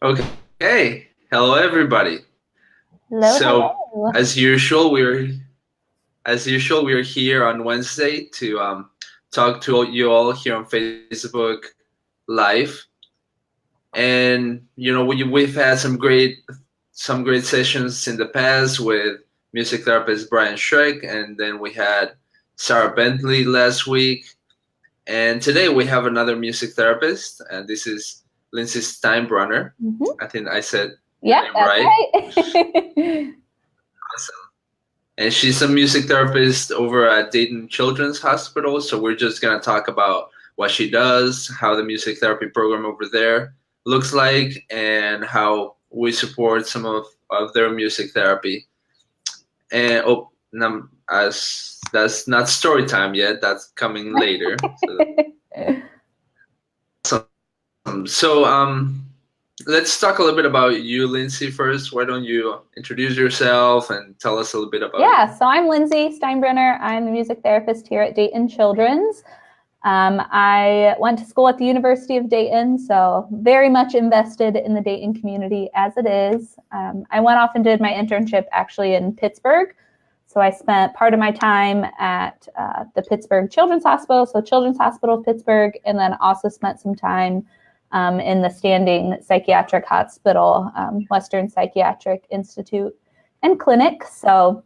Okay. Hey, hello everybody. Hello, So, hello. as usual, we're here on Wednesday to talk to you all here on Facebook Live, and we've had some great sessions in the past with music therapist Brian Schreck, and then we had Sarah Bentley last week, and today we have another music therapist, and this is Lindsey Steinbrunner. Hmm. I think I said your Yep, name that's right. right. Awesome. And she's a music therapist over at Dayton Children's Hospital. So we're just gonna talk about what she does, how the music therapy program over there looks like, and how we support some of their music therapy. And as that's not story time yet, that's coming later. So let's talk a little bit about you, Lindsay, first. Why don't you introduce yourself and tell us a little bit about you? Yeah, so I'm Lindsey Steinbrunner. I'm the music therapist here at Dayton Children's. I went to school at the University of Dayton, so very much invested in the Dayton community as it is. I went off and did my internship actually in Pittsburgh. So I spent part of my time at the Pittsburgh Children's Hospital, so Children's Hospital of Pittsburgh, and then also spent some time in the standing psychiatric hospital, Western Psychiatric Institute and Clinic. So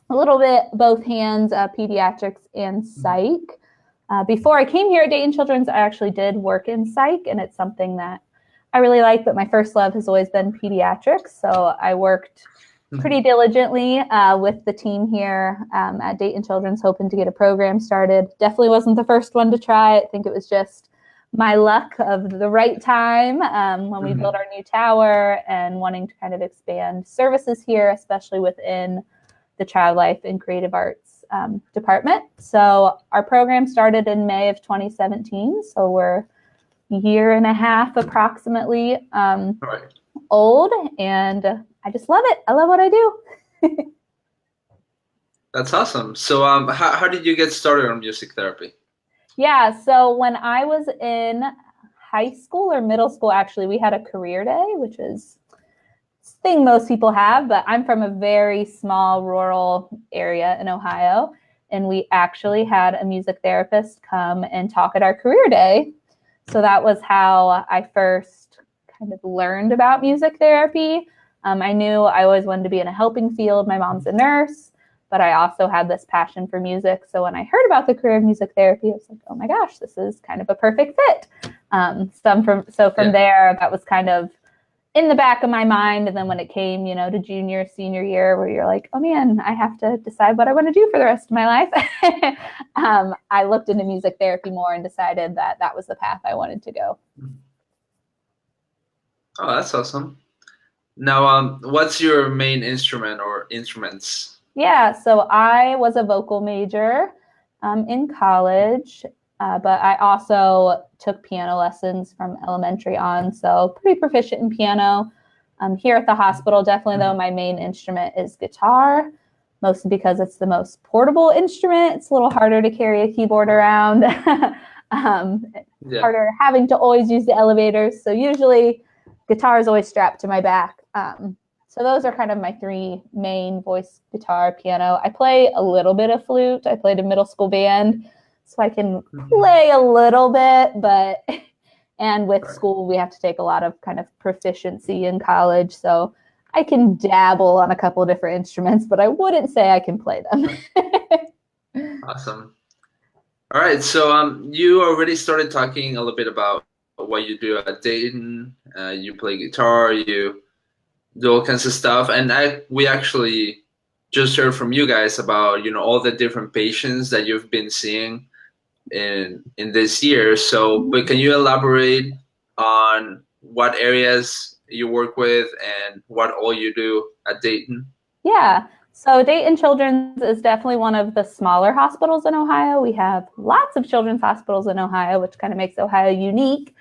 a little bit both hands, pediatrics and psych. Before I came here at Dayton Children's, I actually did work in psych, and it's something that I really like, but my first love has always been pediatrics. So I worked pretty diligently with the team here at Dayton Children's, hoping to get a program started. Definitely wasn't the first one to try. I think it was just my luck of the right time when we built our new tower and wanting to kind of expand services here, especially within the child life and creative arts department. So our program started in May of 2017. So we're a year and a half approximately Right. old, and I just love it. I love what I do. That's awesome. So, how did you get started on music therapy? Yeah, so when I was in high school or middle school, actually, we had a career day, which is a thing most people have, but I'm from a very small rural area in Ohio, and we actually had a music therapist come and talk at our career day. So that was how I first kind of learned about music therapy. I knew I always wanted to be in a helping field. My mom's a nurse, but I also had this passion for music. So when I heard about the career of music therapy, I was like, oh my gosh, this is kind of a perfect fit. From Yeah. there, that was kind of in the back of my mind. And then when it came, to junior, senior year, where you're like, oh man, I have to decide what I want to do for the rest of my life. I looked into music therapy more and decided that that was the path I wanted to go. Oh, that's awesome. Now, what's your main instrument or instruments? Yeah, so I was a vocal major in college, but I also took piano lessons from elementary on, so pretty proficient in piano. Here at the hospital, definitely though, my main instrument is guitar, mostly because it's the most portable instrument. It's a little harder to carry a keyboard around, um, Yeah. harder having to always use the elevators. So usually guitar is always strapped to my back. So those are kind of my three main: voice, guitar, piano. I play a little bit of flute. I played a middle school band, so I can play a little bit, but and with Right. school we have to take a lot of kind of proficiency in college. So I can dabble on a couple of different instruments, but I wouldn't say I can play them. Awesome. All right. So, you already started talking a little bit about what you do at Dayton. You play guitar. You do all kinds of stuff, and we actually just heard from you guys about all the different patients that you've been seeing in this year. So, but can you elaborate on what areas you work with and what all you do at Dayton? Yeah. So Dayton Children's is definitely one of the smaller hospitals in Ohio. We have lots of children's hospitals in Ohio, which kind of makes Ohio unique.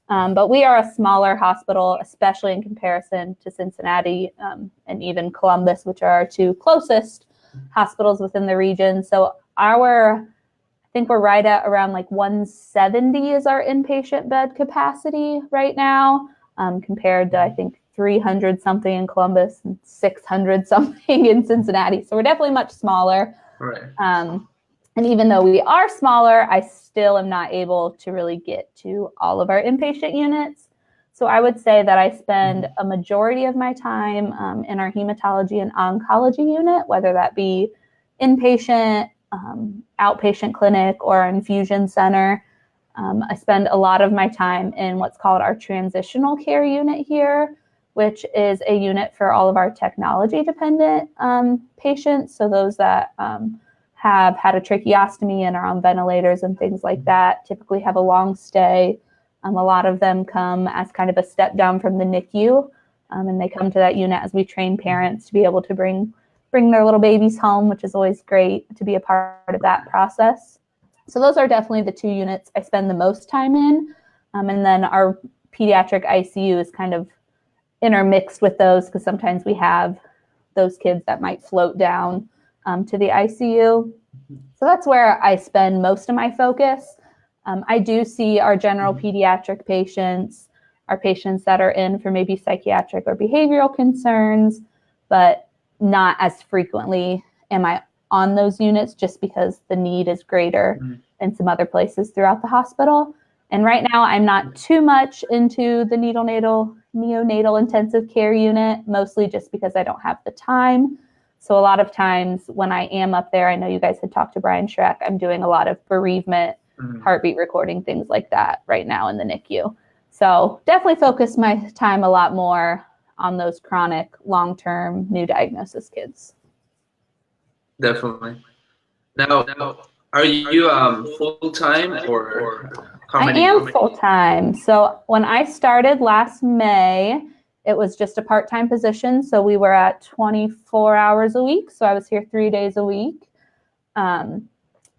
But we are a smaller hospital, especially in comparison to Cincinnati and even Columbus, which are our two closest hospitals within the region. So I think we're right at around like 170 is our inpatient bed capacity right now. compared to, I think, 300 something in Columbus and 600 something in Cincinnati. So we're definitely much smaller. Right. And even though we are smaller, I still am not able to really get to all of our inpatient units. So I would say that I spend a majority of my time in our hematology and oncology unit, whether that be inpatient, outpatient clinic, or infusion center. I spend a lot of my time in what's called our transitional care unit here, which is a unit for all of our technology-dependent patients. So those that have had a tracheostomy and are on ventilators and things like that typically have a long stay. A lot of them come as kind of a step down from the NICU, and they come to that unit as we train parents to be able to bring their little babies home, which is always great to be a part of that process. So those are definitely the two units I spend the most time in. And then our pediatric ICU is kind of intermixed with those because sometimes we have those kids that might float down to the ICU. So that's where I spend most of my focus. I do see our general pediatric patients, our patients that are in for maybe psychiatric or behavioral concerns, but not as frequently am I on those units just because the need is greater in some other places throughout the hospital. And right now I'm not too much into the neonatal intensive care unit, mostly just because I don't have the time. So a lot of times when I am up there, I know you guys had talked to Brian Schreck, I'm doing a lot of bereavement, heartbeat recording, things like that right now in the NICU. So definitely focus my time a lot more on those chronic, long-term new diagnosis kids. Definitely. Now, are you full-time or how many? I am full-time. So when I started last May, it was just a part-time position. So we were at 24 hours a week. So I was here 3 days a week.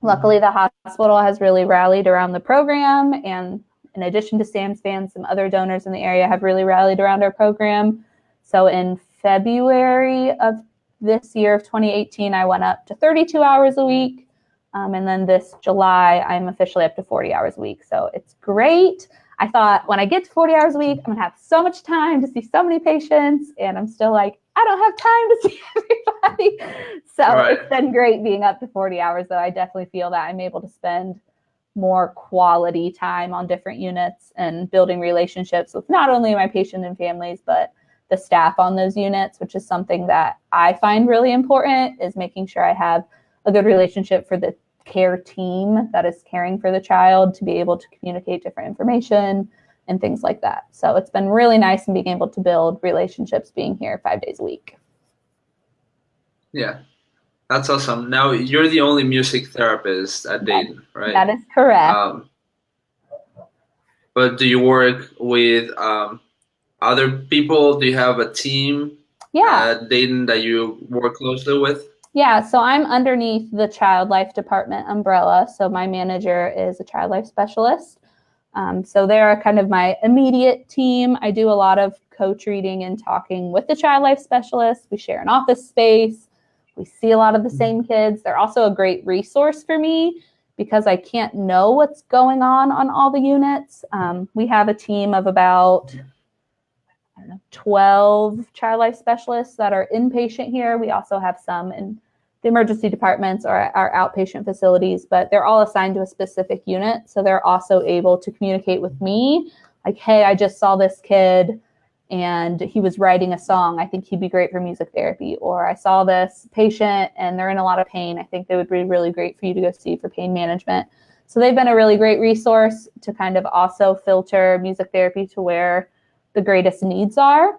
Luckily, the hospital has really rallied around the program. And in addition to SAMSPAN, some other donors in the area have really rallied around our program. So in February of this year of 2018, I went up to 32 hours a week. And then this July, I'm officially up to 40 hours a week. So it's great. I thought when I get to 40 hours a week, I'm going to have so much time to see so many patients. And I'm still like, I don't have time to see everybody. So It's been great being up to 40 hours, though. I definitely feel that I'm able to spend more quality time on different units and building relationships with not only my patient and families, but the staff on those units, which is something that I find really important, is making sure I have a good relationship for the care team that is caring for the child to be able to communicate different information and things like that. So it's been really nice in being able to build relationships being here 5 days a week. Yeah, that's awesome. Now you're the only music therapist at Dayton, right? That is correct. But do you work with other people? Do you have a team at Dayton that you work closely with? Yeah, so I'm underneath the child life department umbrella. So my manager is a child life specialist. So they're kind of my immediate team. I do a lot of co-treating and talking with the child life specialist. We share an office space. We see a lot of the same kids. They're also a great resource for me because I can't know what's going on all the units. We have a team of about 12 child life specialists that are inpatient here. We also have some in the emergency departments or our outpatient facilities, but they're all assigned to a specific unit. So they're also able to communicate with me like, hey, I just saw this kid and he was writing a song. I think he'd be great for music therapy. Or I saw this patient and they're in a lot of pain. I think they would be really great for you to go see for pain management. So they've been a really great resource to kind of also filter music therapy to where the greatest needs are.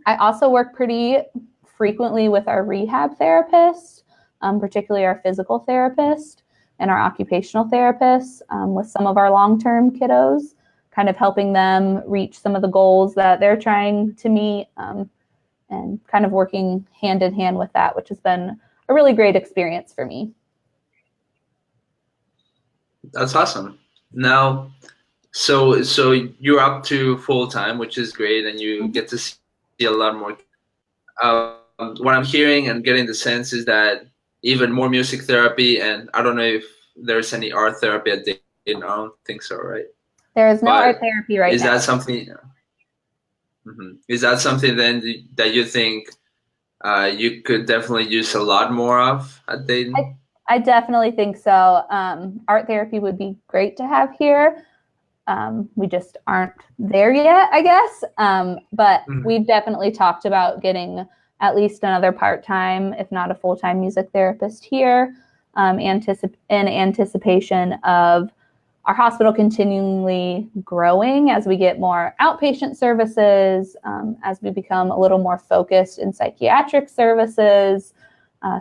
I also work pretty frequently with our rehab therapist, particularly our physical therapist and our occupational therapists with some of our long-term kiddos, kind of helping them reach some of the goals that they're trying to meet and kind of working hand in hand with that, which has been a really great experience for me. That's awesome. Now, so you're up to full time, which is great, and you get to see a lot more. What I'm hearing and getting the sense is that even more music therapy, and I don't know if there's any art therapy at Dayton. I don't think so, right? There is no art therapy right now. Is that something? Is that something then that you think you could definitely use a lot more of at Dayton? I definitely think so. Art therapy would be great to have here. We just aren't there yet, I guess. But we've definitely talked about getting at least another part-time, if not a full-time music therapist here, in anticipation of our hospital continually growing as we get more outpatient services, as we become a little more focused in psychiatric services.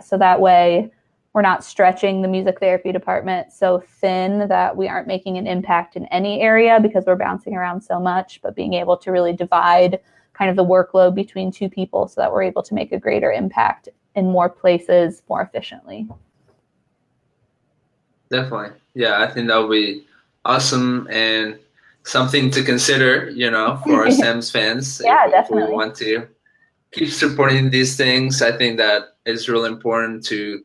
So that way we're not stretching the music therapy department so thin that we aren't making an impact in any area because we're bouncing around so much, but being able to really divide kind of the workload between two people so that we're able to make a greater impact in more places more efficiently. Definitely. Yeah, I think that would be awesome and something to consider, for our Sam's fans. Yeah, if we want to keep supporting these things, I think that it's really important to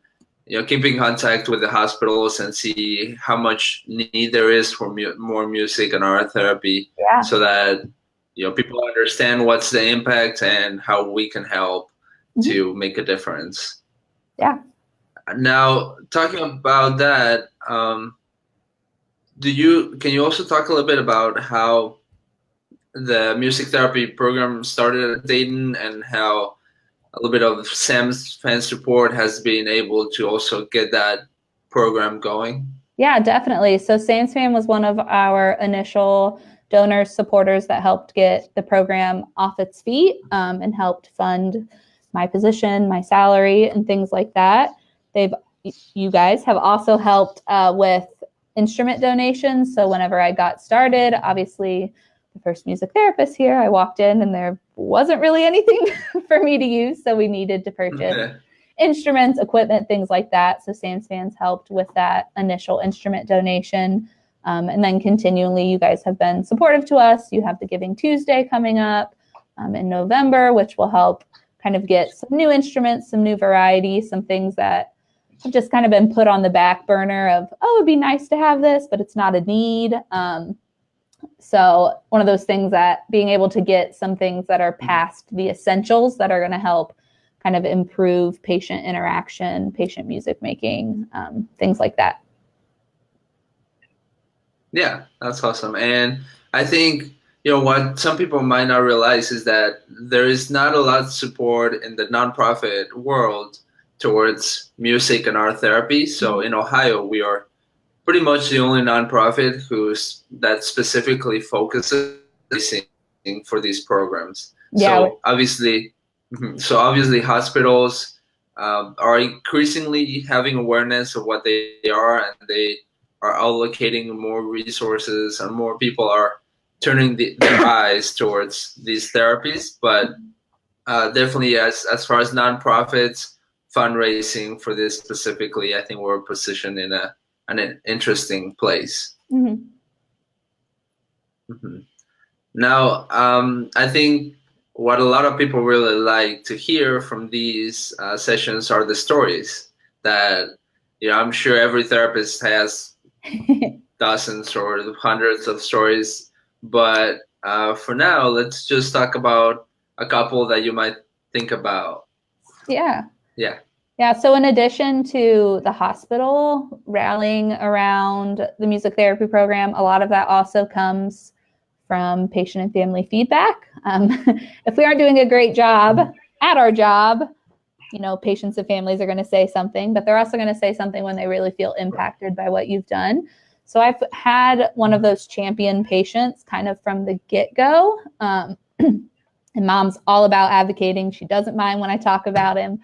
keep in contact with the hospitals and see how much need there is for more music and art therapy, so that people understand what's the impact and how we can help to make a difference. Yeah. Now, talking about that, can you also talk a little bit about how the music therapy program started at Dayton and how a little bit of Sam's fan support has been able to also get that program going? Yeah, definitely. So Sam's Fan was one of our initial donors, supporters that helped get the program off its feet, and helped fund my position, my salary, and things like that. You guys have also helped with instrument donations. So whenever I got started, obviously the first music therapist here, I walked in and there wasn't really anything for me to use. So we needed to purchase instruments, equipment, things like that. So Sam's Fans helped with that initial instrument donation. And then continually, you guys have been supportive to us. You have the Giving Tuesday coming up in November, which will help kind of get some new instruments, some new variety, some things that have just kind of been put on the back burner of, oh, it'd be nice to have this, but it's not a need. So one of those things that being able to get some things that are past the essentials that are going to help kind of improve patient interaction, patient music making, things like that. Yeah, that's awesome. And I think, what some people might not realize is that there is not a lot of support in the nonprofit world towards music and art therapy. So in Ohio, we are pretty much the only nonprofit that specifically focuses for these programs. Yeah. So obviously hospitals are increasingly having awareness of what they are, and they are allocating more resources, and more people are turning their eyes towards these therapies. But definitely, as far as nonprofits fundraising for this specifically, I think we're positioned in an interesting place. Now, I think what a lot of people really like to hear from these sessions are the stories that, I'm sure every therapist has dozens or hundreds of stories. But for now, let's just talk about a couple that you might think about. Yeah. So in addition to the hospital rallying around the music therapy program, a lot of that also comes from patient and family feedback. If we aren't doing a great job at our job, patients and families are going to say something, but they're also going to say something when they really feel impacted by what you've done. So I've had one of those champion patients kind of from the get-go. And Mom's all about advocating. She doesn't mind when I talk about him.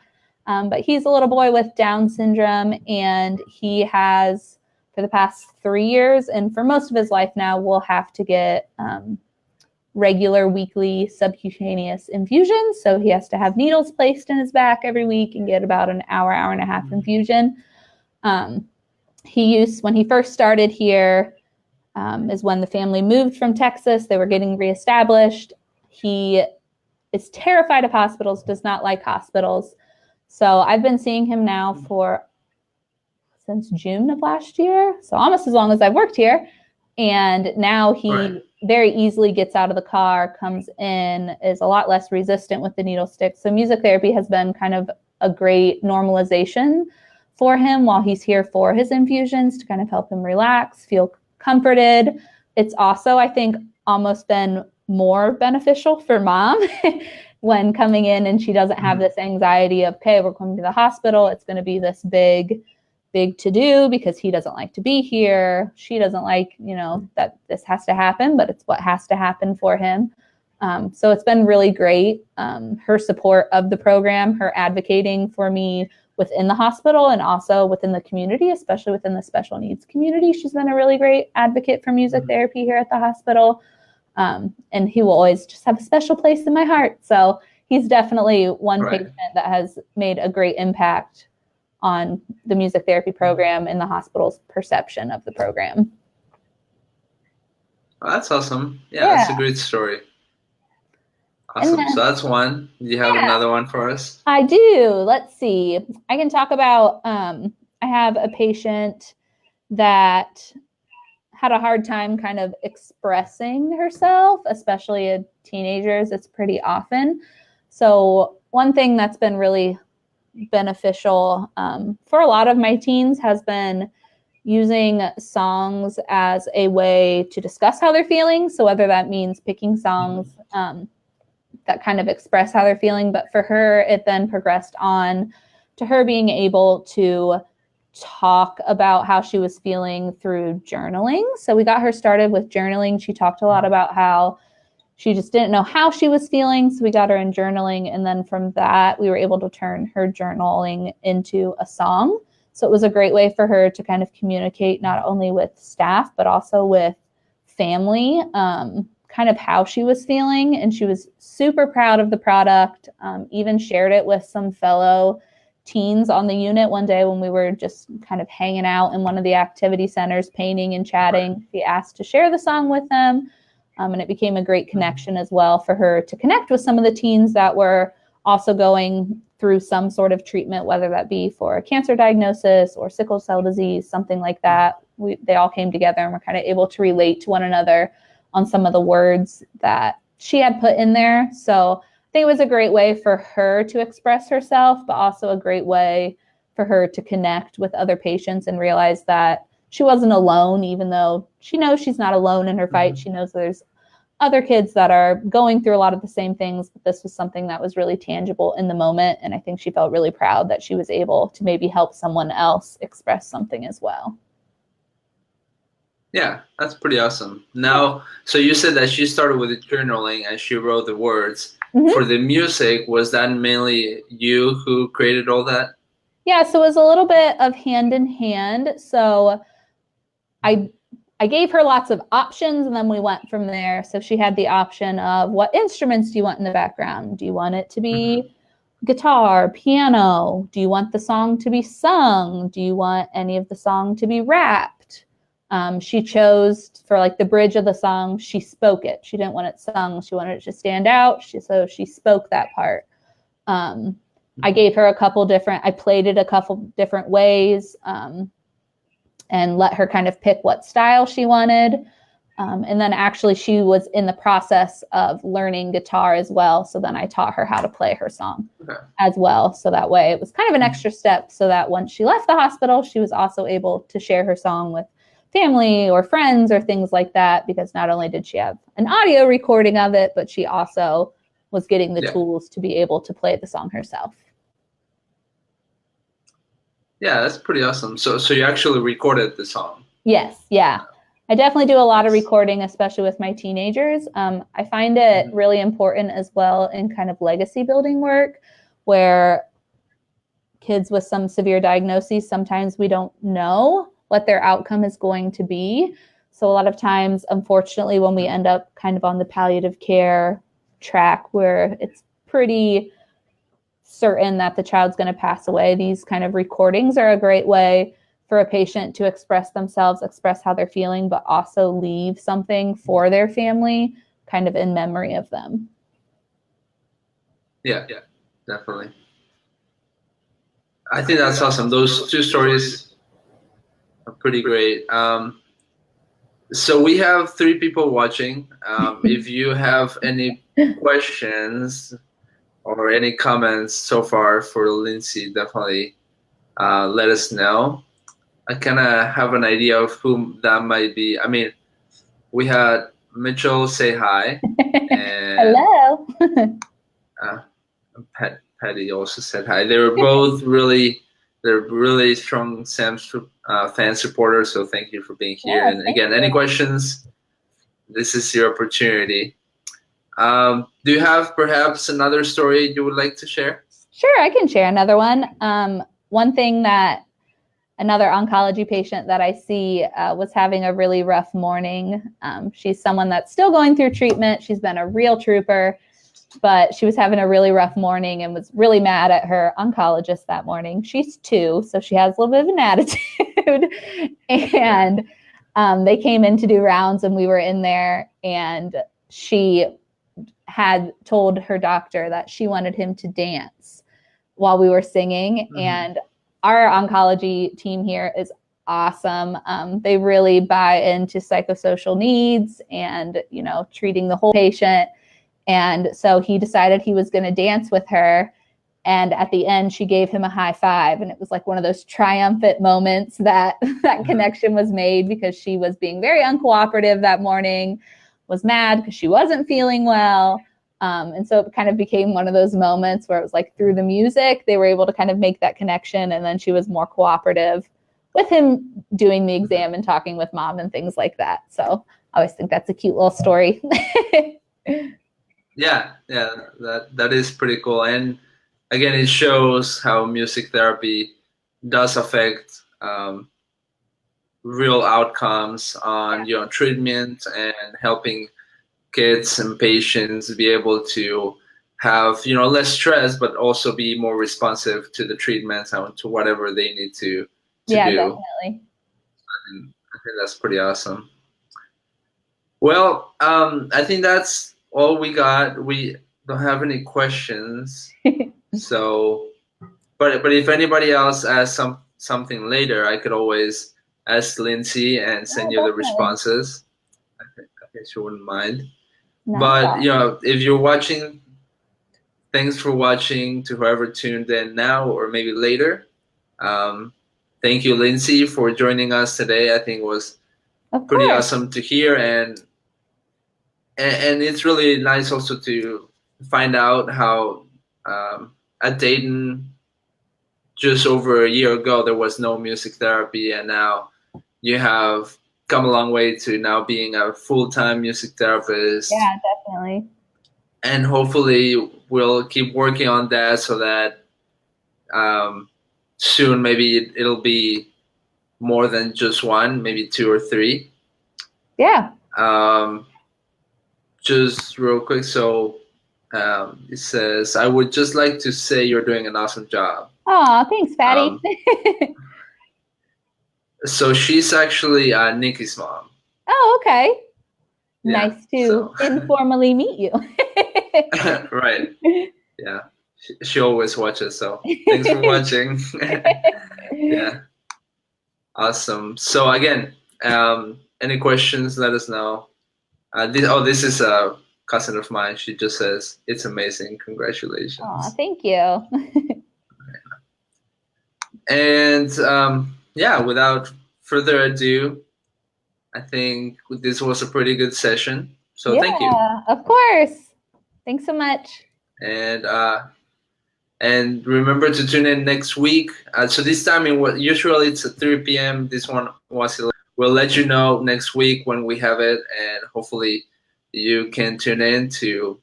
But he's a little boy with Down syndrome, and he has, for the past 3 years, and for most of his life now, will have to get regular weekly subcutaneous infusions. So he has to have needles placed in his back every week and get about an hour and a half infusion. When he first started here, is when the family moved from Texas. They were getting reestablished. He is terrified of hospitals, does not like hospitals. So I've been seeing him now since June of last year. So almost as long as I've worked here. And now he very easily gets out of the car, comes in, is a lot less resistant with the needle stick. So music therapy has been kind of a great normalization for him while he's here for his infusions to kind of help him relax, feel comforted. It's also, I think, almost been more beneficial for mom when coming in and she doesn't have this anxiety of, okay, we're coming to the hospital. It's going to be this big to do because he doesn't like to be here. She doesn't like, that this has to happen, but it's what has to happen for him. So it's been really great. Her support of the program, her advocating for me within the hospital and also within the community, especially within the special needs community. She's been a really great advocate for music therapy here at the hospital. And he will always just have a special place in my heart. So he's definitely one patient that has made a great impact on the music therapy program and the hospital's perception of the program. Well, that's awesome. Yeah, that's a great story. Awesome. Then, so that's one. Do you have another one for us? I do. Let's see. I can talk about, I have a patient that had a hard time kind of expressing herself, especially in teenagers. It's pretty often. So one thing that's been really beneficial for a lot of my teens has been using songs as a way to discuss how they're feeling. So whether that means picking songs that kind of express how they're feeling, but for her, it then progressed on to her being able to talk about how she was feeling through journaling. So we got her started with journaling. She talked a lot about how she just didn't know how she was feeling. So we got her in journaling. And then from that, we were able to turn her journaling into a song. So it was a great way for her to kind of communicate not only with staff, but also with family, kind of how she was feeling. And she was super proud of the product, even shared it with some fellow teens on the unit one day when we were just kind of hanging out in one of the activity centers, painting and chatting. She asked to share the song with them. And it became a great connection as well for her to connect with some of the teens that were also going through some sort of treatment, whether that be for a cancer diagnosis or sickle cell disease, something like that. They all came together and were kind of able to relate to one another on some of the words that she had put in there. So I think it was a great way for her to express herself, but also a great way for her to connect with other patients and realize that she wasn't alone, even though she knows she's not alone in her fight. She knows there's other kids that are going through a lot of the same things, but this was something that was really tangible in the moment. And I think she felt really proud that she was able to maybe help someone else express something as well. Yeah, that's pretty awesome. Now, so you said that she started with the journaling and she wrote the words. For the music, was that mainly you who created all that? Yeah, so it was a little bit of hand in hand. So I gave her lots of options and then we went from there. So she had the option of what instruments do you want in the background? Do you want it to be guitar, piano? Do you want the song to be sung? Do you want any of the song to be rapped? She chose for like the bridge of the song, she spoke it. She didn't want it sung. She wanted it to stand out. So she spoke that part. I gave her I played it a couple different ways. And let her kind of pick what style she wanted. And then actually she was in the process of learning guitar as well. So then I taught her how to play her song as well. So that way it was kind of an extra step so that once she left the hospital, she was also able to share her song with family or friends or things like that, because not only did she have an audio recording of it, but she also was getting the tools to be able to play the song herself. Yeah, that's pretty awesome. So you actually recorded the song? Yes, yeah. I definitely do a lot of recording, especially with my teenagers. I find it really important as well in kind of legacy building work, where kids with some severe diagnoses, sometimes we don't know what their outcome is going to be. So a lot of times, unfortunately, when we end up kind of on the palliative care track where it's pretty certain that the child's going to pass away, these kind of recordings are a great way for a patient to express themselves, express how they're feeling, but also leave something for their family kind of in memory of them. Yeah, definitely. I think that's awesome. Those two stories are pretty great. So we have 3 people watching. If you have any questions or any comments so far for Lindsey, definitely let us know. I kind of have an idea of whom that might be. I mean, we had Mitchell say hi, and Hello. uh, Patty also said hi. They were both they're really strong Sam's fan supporters. So thank you for being here. Yeah, And thank again, you. any questions? This is your opportunity. Do you have perhaps another story you would like to share? Sure, I can share another one. One thing that another oncology patient that I see was having a really rough morning. She's someone that's still going through treatment. She's been a real trooper, but she was having a really rough morning and was really mad at her oncologist that morning. She's 2, so she has a little bit of an attitude. And they came in to do rounds, and we were in there, and she had told her doctor that she wanted him to dance while we were singing. Mm-hmm. And our oncology team here is awesome. They really buy into psychosocial needs and, you know, treating the whole patient. And so he decided he was going to dance with her. And at the end, she gave him a high five. And it was like one of those triumphant moments that that connection was made, because she was being very uncooperative that morning, was mad because she wasn't feeling well. And so it kind of became one of those moments where it was like through the music, they were able to kind of make that connection. And then she was more cooperative with him doing the exam and talking with mom and things like that. So I always think that's a cute little story. Yeah, that is pretty cool. And again, it shows how music therapy does affect real outcomes on treatment and helping kids and patients be able to have less stress, but also be more responsive to the treatments and to whatever they need to do. Definitely. I think that's pretty awesome. Well, I think that's all we got. We don't have any questions. So, but if anybody else asks something later, I could always ask Lindsey and send you the responses. I think she wouldn't mind. But if you're watching, thanks for watching. To whoever tuned in now or maybe later, thank you, Lindsey, for joining us today. I think it was pretty awesome to hear, and it's really nice also to find out how at Dayton just over a year ago there was no music therapy, and now you have come a long way to now being a full-time music therapist. Yeah, definitely. And hopefully we'll keep working on that so that soon maybe it'll be more than just one, maybe 2 or 3. Yeah. Just real quick, so it says, I would just like to say you're doing an awesome job. Oh, thanks, Patty. So she's actually Nikki's mom. Oh, okay. Yeah, nice to informally meet you. Right. Yeah. She always watches, so thanks for watching. Yeah. Awesome. So again, any questions, let us know. This is a cousin of mine. She just says, it's amazing. Congratulations. Oh, thank you. And without further ado, I think this was a pretty good session. So thank you. Of course. Thanks so much. And remember to tune in next week. So this time, usually it's at 3 p.m. This one was 11. We'll let you know next week when we have it, and hopefully you can tune in to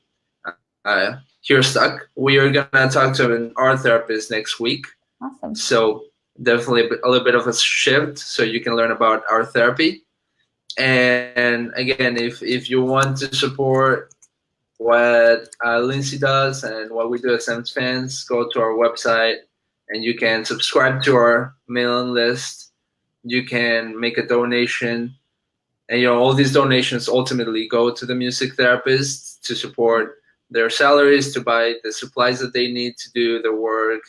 hear Stuck. We are going to talk to an art therapist next week. Awesome. So definitely a little bit of a shift so you can learn about art therapy. And again, if you want to support what Lindsey does and what we do as Sam's fans, go to our website and you can subscribe to our mailing list. You can make a donation, and all these donations ultimately go to the music therapists to support their salaries, to buy the supplies that they need to do their work,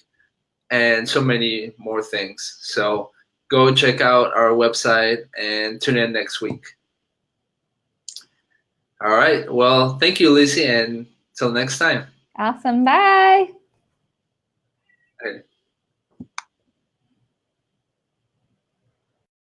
and so many more things. So go check out our website and tune in next week. All right. Well, thank you, Lindsey, and till next time. Awesome. Bye. Okay.